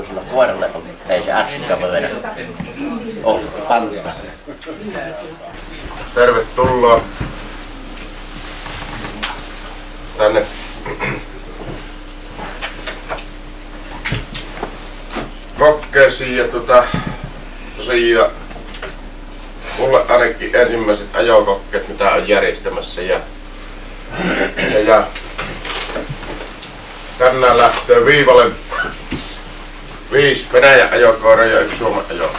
sulla koiralle on, ei se äksikään vedä. Oh, panta. Tervetuloa tänne kokkeisiin ja tosiaan mulle ainakin ensimmäiset ajokokkeet mitä on järjestämässä ja tänään lähtee viivalle 5 Venäjän ajokoiraa ja 1 Suomen ajo.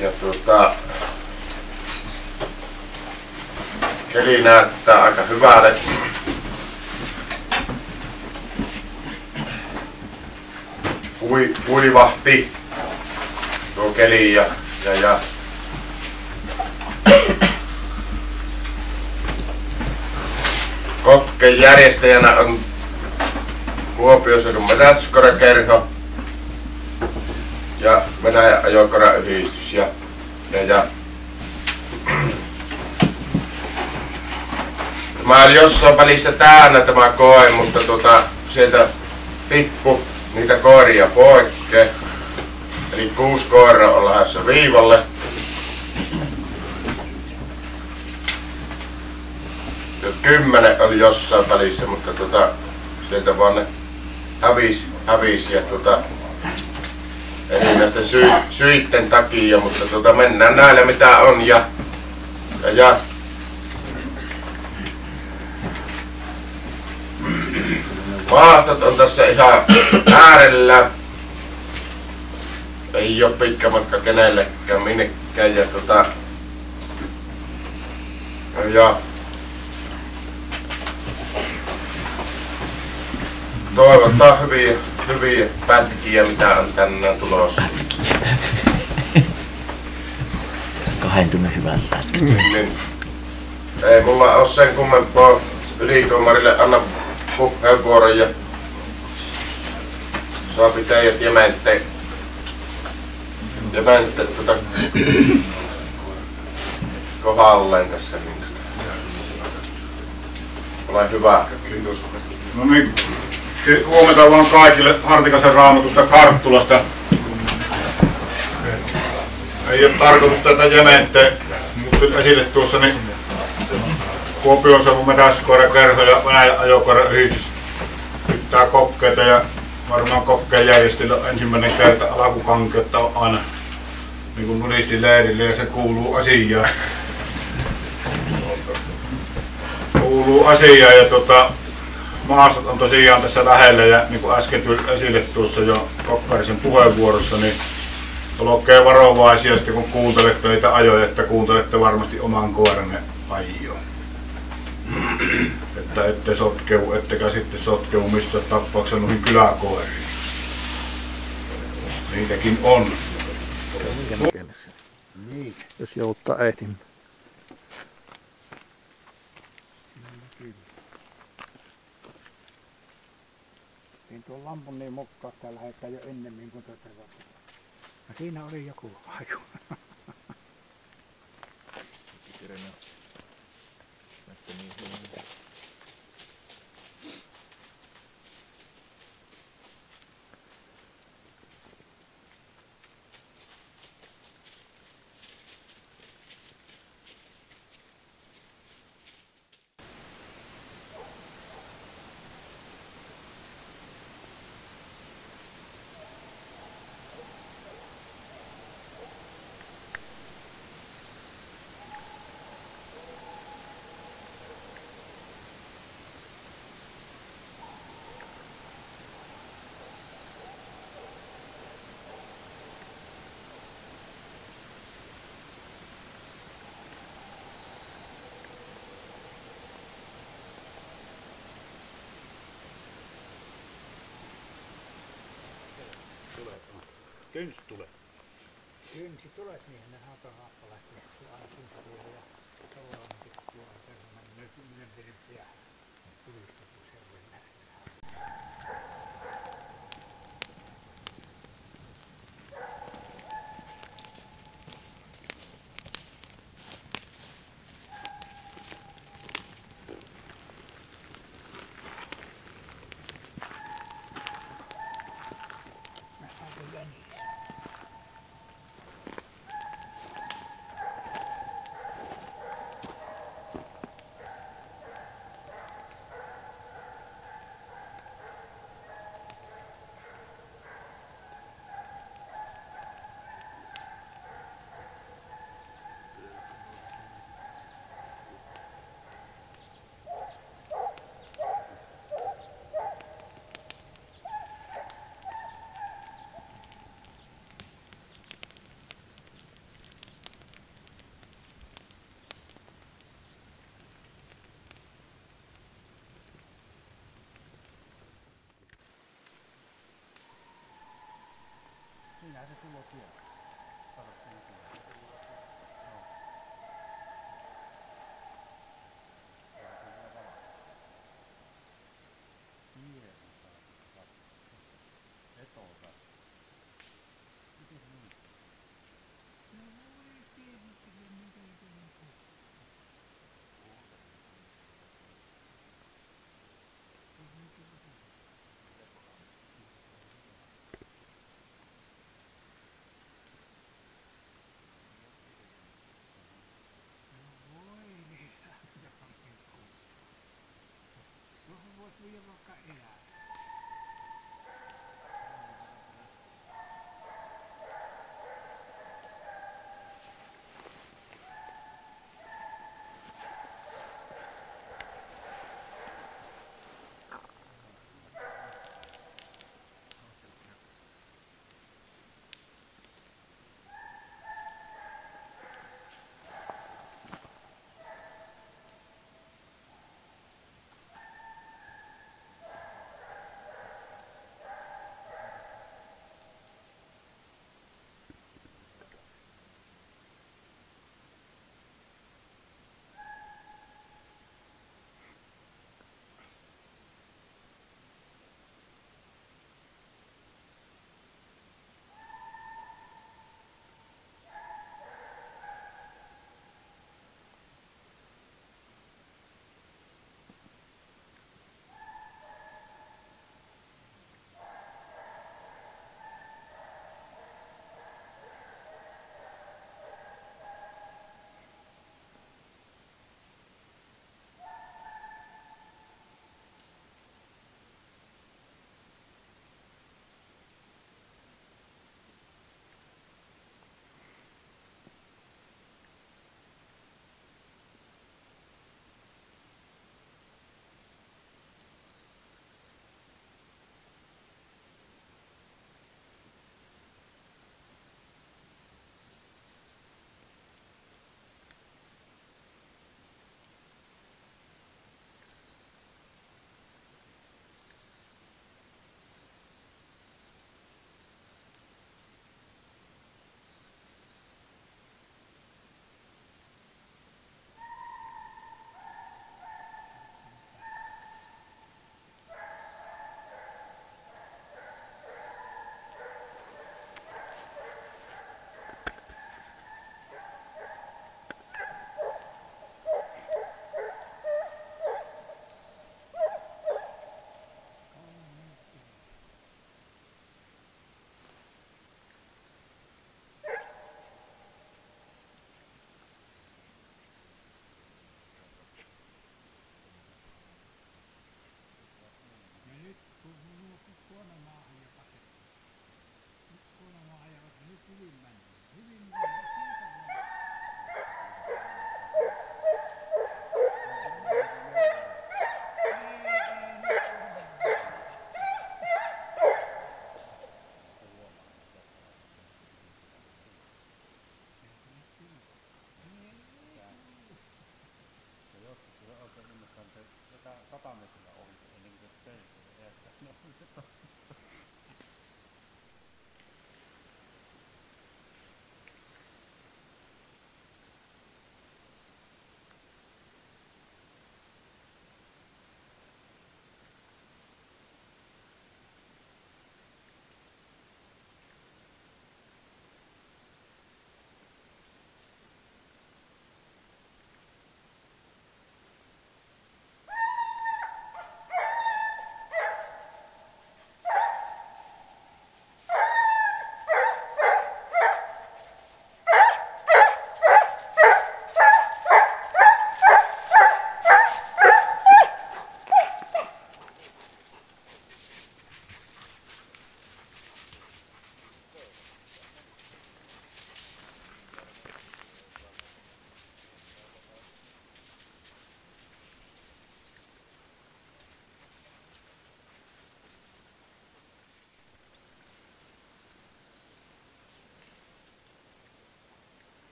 Ja keli näyttää aika hyvälle. Huivahti tuo keli ja kokkeen järjestäjänä on Kuopion seudun metsästyskoirakerho ja Venäjän ajokoirayhdistys ja mä olin jossain välissä täynnä tämä koe, mutta sieltä tippu niitä koiria poikkeen. Eli 6 koiraa on lähdössä viivalle. Ja 10 oli jossain välissä, mutta sieltä vaan ne hävisi ja erinäisten syitten takia, mutta mennään näillä mitä on ja maastot on tässä ihan äärellä. Ei oo pitkä matka kenellekään minnekään ja toivotaan hyviä pätkiä mitä on tänään tulossa. 20 hyvän pätkät. Niin. Ei mulla oo sen kummempaa. Ylituomarille anna puheenvuoron ja saapi teidät jämentte kohdalleen tässä. Niin ole hyvä. Kiitos. No niin, huomenta vaan kaikille Hartikasen Raamatusta Karttulasta. Ei ole tarkoitus tätä jämenttä, mutta esille tuossa niin Kuopion seudun metsästyskoirakerho ja Venäjän ajokoirayhdistys pitää kokkeita ja varmaan kokkeen järjestelyllä on ensimmäinen kerta alkukankeutta on aina niin kuin nudistileirille ja se kuuluu asiaan. Ja maastot on tosiaan tässä lähellä ja niin kuin äsken tuli esille tuossa jo Kokkarisen puheenvuorossa, niin olkaa varovaisia sitten kun kuuntelette niitä ajoja, että kuuntelette varmasti oman koiranne ajoa. Että ette sotkeu, ettekä sitten sotkeu missä tapauksessa noihin kyläkoiriin. Niitäkin on. Niin. Jos jouttaa ehtimään. Niin tuon lampun niin mokkaattaa lähettää jo ennemmin kuin tätä vasta. Ja siinä oli joku haju. Kynsi tulee. Kynsi tulee, niin ne haappa lähtee aina kynsiä ja tavallaan pitää aina nyt pidempiä tulistetuksen mennä. Tuohon voisi viedä vaikka elää.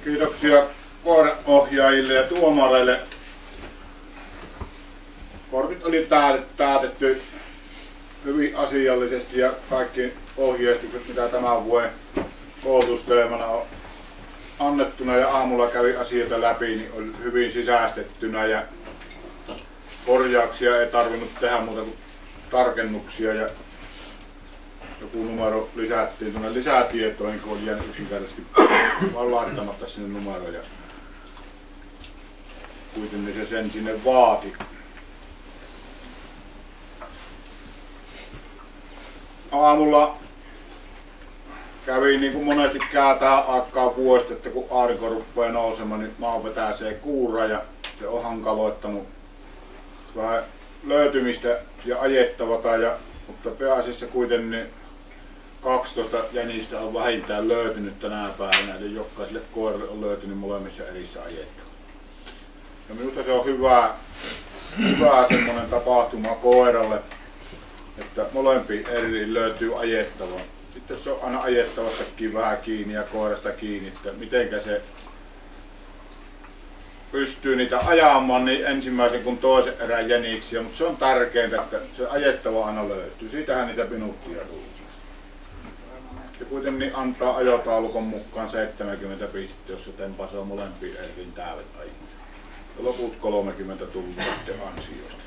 Kiitoksia koiraohjaajille ja tuomareille. Kortit oli täytetty hyvin asiallisesti ja kaikki ohjeistukset, mitä tämän vuoden koulutusteemana on annettuna ja aamulla kävi asioita läpi, niin oli hyvin sisäistettynä ja korjauksia ei tarvinnut tehdä muuta kuin tarkennuksia ja joku numero lisättiin tuonne lisätietoihin, kun oli jäänyt yksinkertaisesti vaan laittamatta sinne numeroja. Kuitenkin se sen sinne vaati. Aamulla kävi niin kuin monesti käy tähän aikaan vuosta, että kun aurinko rupeaa nousemaan, niin maa vetäisee kuura ja se on hankaloittanut vähän löytymistä ja ajettavata, mutta pääasiassa kuitenkin 12 jänistä on vähintään löytynyt tänä päivänä, eli jokaiselle koiralle on löytynyt molemmissa erissä ajettava. Ja minusta se on hyvä semmoinen tapahtuma koiralle, että molempiin eri löytyy ajettava. Sitten se on aina ajettavastakin vähän kiinni ja koirasta kiinni, että mitenkä se pystyy niitä ajamaan niin ensimmäisen kuin toisen erän jäniksiä, mutta se on tärkeintä, että se ajettava aina löytyy. Siitähän niitä minuuttia tulee. Se kuitenkin antaa ajotaulukon mukaan 70 pistettä, jos se tempasee molempiin erin täydet ajat. Ja loput 30 tullut ansiosta.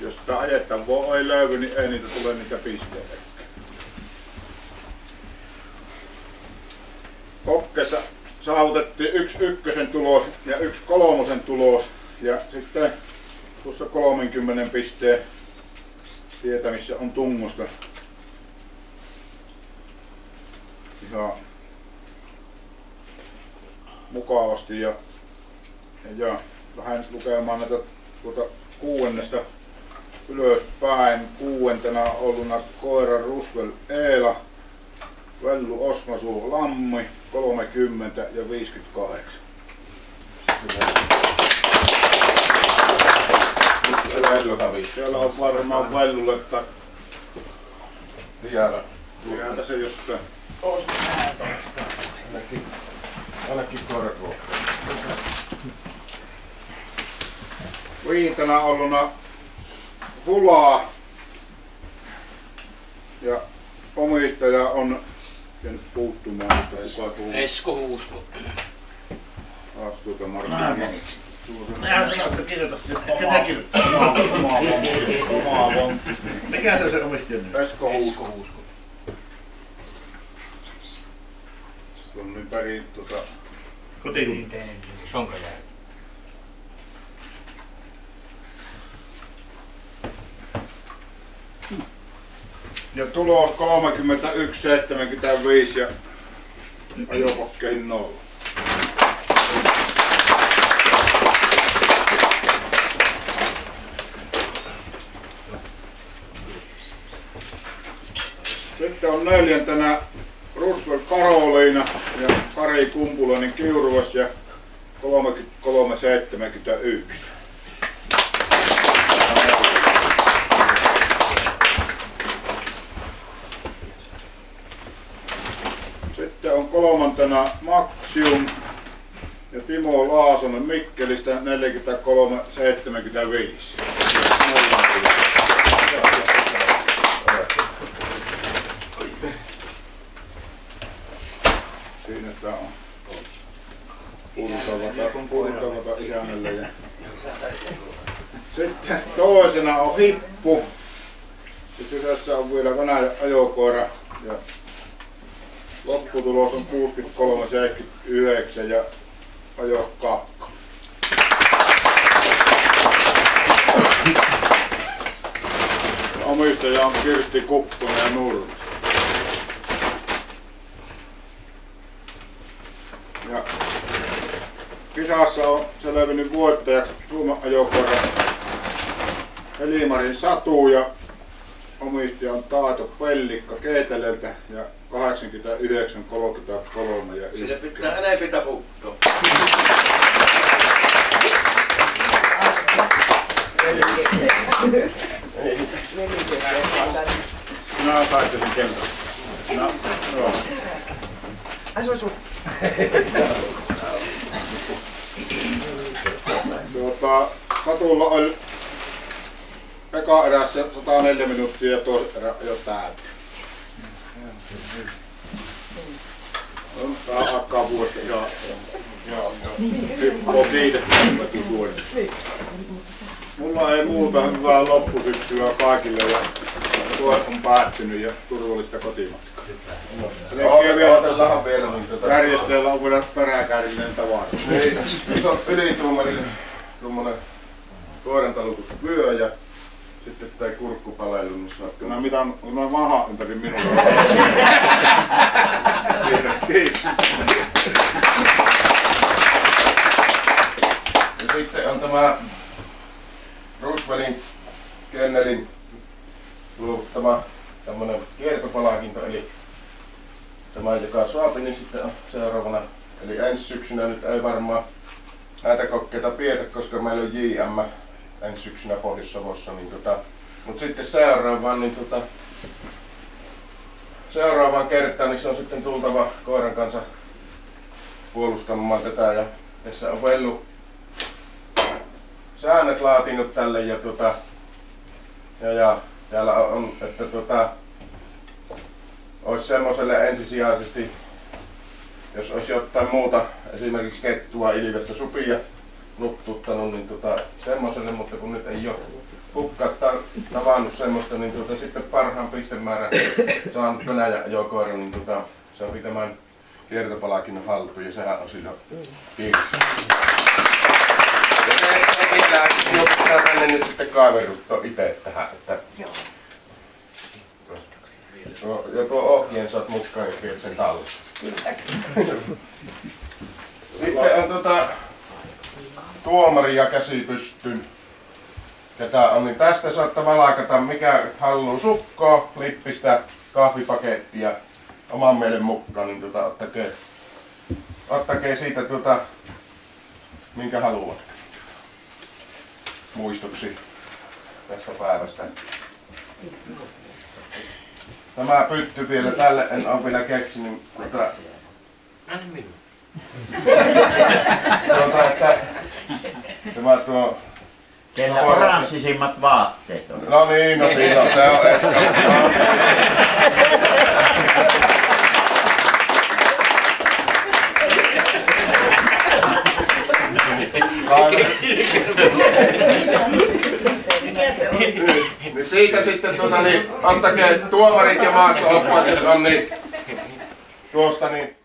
Jos sitä ajettavaa ei löydy, niin ei niitä tule niitä pisteitä. Kokkeessa saavutettiin 1 ykkösen tulos ja 1 kolmosen tulos ja sitten tuossa 30 pisteen tietämissä on tungosta ihan mukavasti ja vähän lukemaan näitä kuudennesta ylöspäin. Kuudentena on ollut koira Rusvel Eela, Vellu Osmasuo Lammi 30 ja 58. Siellä on varmaan Vellulle että jäätä se jostain. Ainakin korkoa. Viitana ollut Hulaa ja omistaja on sen puuttumaan, kuka tuu. Esko Huusko. Astuuta Martti. Nehän sanoo, että kirjoita ketä kirjoittaa. Omaa vonkkis. Mikä se on se omistajan nimi? Esko Huusko. Se on nyt väri Kotikunta. Sonkajärvi. Ja tulos 31,75 ja ajokokkeihin 0. Sitten on neljäntenä Rusvel Karoliina ja Kari Kumpulainen Kiuruvas ja 33,71. Sitten on kolmantena Maxium ja Timo Laasonen Mikkelistä 43,75. Siinä sitä on purtavata isännälle. Sitten toisena on Hippu. Sitten kyseessä on vielä Venäjän ajokoira ja lopputulos on 63,79 ja ajo 2. Omistaja on Kirsti Kukkonen ja Nurmes. Ja kisassa on selvinnyt voittajaksi Suomen ajokoira Elimarin Satu ja omistaja on Taato Pellikka Keeteleltä ja 89, 33 ja 1. Siitä pitää enempi taputtua. Minä saitte sen kentän. No, joo. Ai se on sun. Katulla oli eka erässä 104 minuuttia ja toinen erä jo täyttä. Tää alkaa vuosta ja on kiitetty suoritus. Mulla ei muuta, hyvää loppusyksyä kaikille ja tuo on päättynyt ja turvallista kotimatkaa. Odotellaanhan vielä niin Järjestäjällä on vielä peräkärjinen tavara. Niin, iso ylituumarille tuommoinen koirantalutusvyö ja sitten tää kurkkupalelu, missä on Mä mitan maha ympäri minulla. Kiitos. Ja sitten on tämä Rooseveltin kennelin luovuttama tämmönen kiertopalkinto, eli tämä joka saapi, niin sitten on seuraavana, eli ensi syksynä nyt ei varmaan näitä kokkeita pidetä, koska meillä on JM ensi syksynä Pohjois-Savossa, niin mutta sitten seuraavaan kertaan niin se on sitten tultava koiran kanssa puolustamaan tätä ja tässä on Vellu säännöt laatinut tälle ja täällä on, että olisi semmoiselle ensisijaisesti, jos olisi jotain muuta, esimerkiksi kettua, ilvestä, supia nuttuttanut, niin semmoiselle, mutta kun nyt ei ole hukkaat tavannut semmoista, niin sitten parhaan pistemäärän saanut Venäjän ajokoira, niin se on tämän kiertopalakinnon haltuun ja sehän on silloin piirissä. Ja se pitää juttaa tänne nyt sitten kaiveruttua itse tähän, että ja tuo ohjeen saat mukaan ja pidät sen tallessa. Sitten on tuomari ja käsi pystyyn. Ketä on, niin tästä saatte valakata mikä haluaa sukkoa, lippistä, kahvipakettia oman mielen mukaan, niin ottakee siitä minkä haluatte muistoksi tästä päivästä. Tämä pytty vielä tälle en ole vielä keksinyt, että Teillä oranssisimmat vaatteet on. No niin, no siinä on, se on Eskalla. Niin siitä sitten niin ottakee tuomarit ja maasto-oppaat, jos on niin tuosta niin